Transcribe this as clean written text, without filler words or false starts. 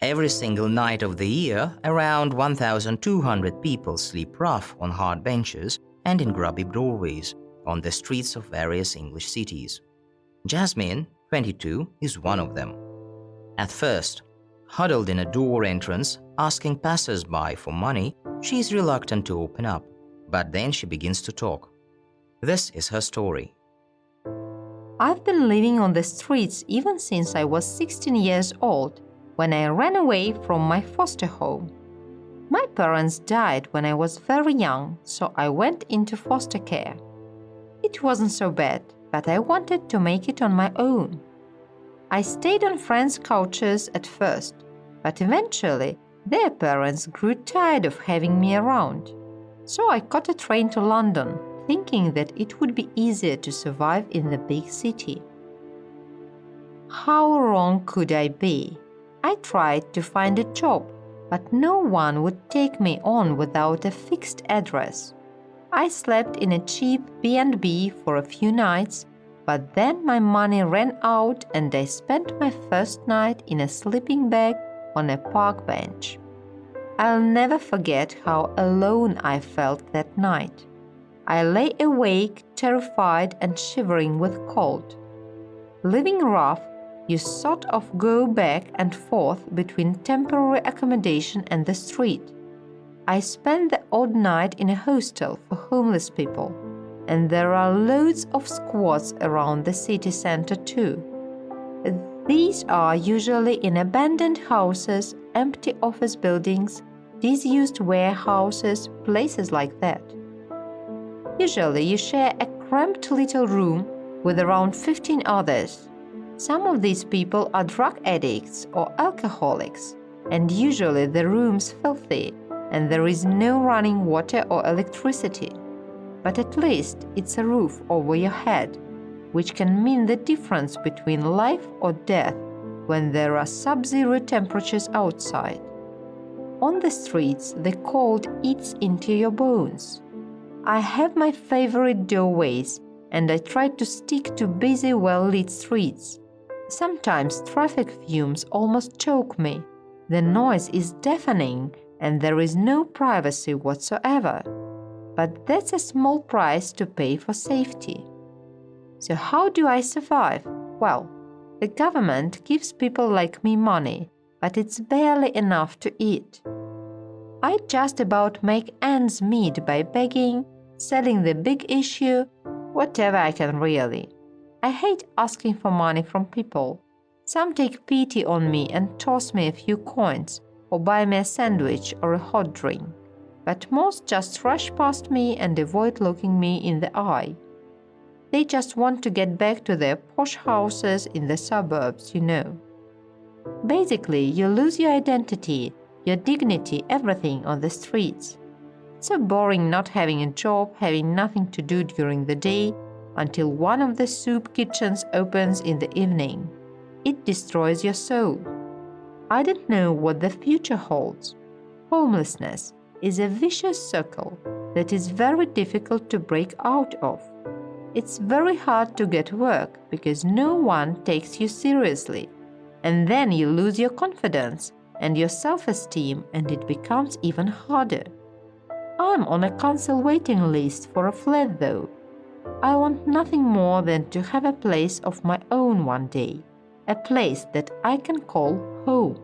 Every single night of the year, around 1,200 people sleep rough on hard benches and in grubby doorways on the streets of various English cities. Jasmine, 22, is one of them. At first, huddled in a door entrance, asking passers-by for money, she is reluctant to open up, but then she begins to talk. This is her story. I've been living on the streets ever since I was 16 years old, when I ran away from my foster home. My parents died when I was very young, so I went into foster care. It wasn't so bad, but I wanted to make it on my own. I stayed on friends' couches at first, but eventually their parents grew tired of having me around. So I caught a train to London, thinking that it would be easier to survive in the big city. How wrong could I be? I tried to find a job, but no one would take me on without a fixed address. I slept in a cheap B&B for a few nights, but then my money ran out and I spent my first night in a sleeping bag on a park bench. I'll never forget how alone I felt that night. I lay awake, terrified and shivering with cold. Living rough, you sort of go back and forth between temporary accommodation and the street. I spent the odd night in a hostel for homeless people, and there are loads of squats around the city center too. These are usually in abandoned houses, empty office buildings, disused warehouses, places like that. Usually you share a cramped little room with around 15 others. Some of these people are drug addicts or alcoholics, and usually the room's filthy and there is no running water or electricity. But at least it's a roof over your head, which can mean the difference between life or death when there are sub-zero temperatures outside. On the streets, the cold eats into your bones. I have my favorite doorways, and I try to stick to busy, well-lit streets. Sometimes traffic fumes almost choke me. The noise is deafening and there is no privacy whatsoever. But that's a small price to pay for safety. So how do I survive? Well, the government gives people like me money, but it's barely enough to eat. I just about make ends meet by begging, selling the big issue, whatever I can really. I hate asking for money from people. Some take pity on me and toss me a few coins or buy me a sandwich or a hot drink. But most just rush past me and avoid looking me in the eye. They just want to get back to their posh houses in the suburbs, you know. Basically, you lose your identity, your dignity, everything on the streets. It's so boring not having a job, having nothing to do during the day, until one of the soup kitchens opens in the evening. It destroys your soul. I don't know what the future holds. Homelessness is a vicious circle that is very difficult to break out of. It's very hard to get work because no one takes you seriously. And then you lose your confidence and your self-esteem, and it becomes even harder. I'm on a council waiting list for a flat though. I want nothing more than to have a place of my own one day, a place that I can call home.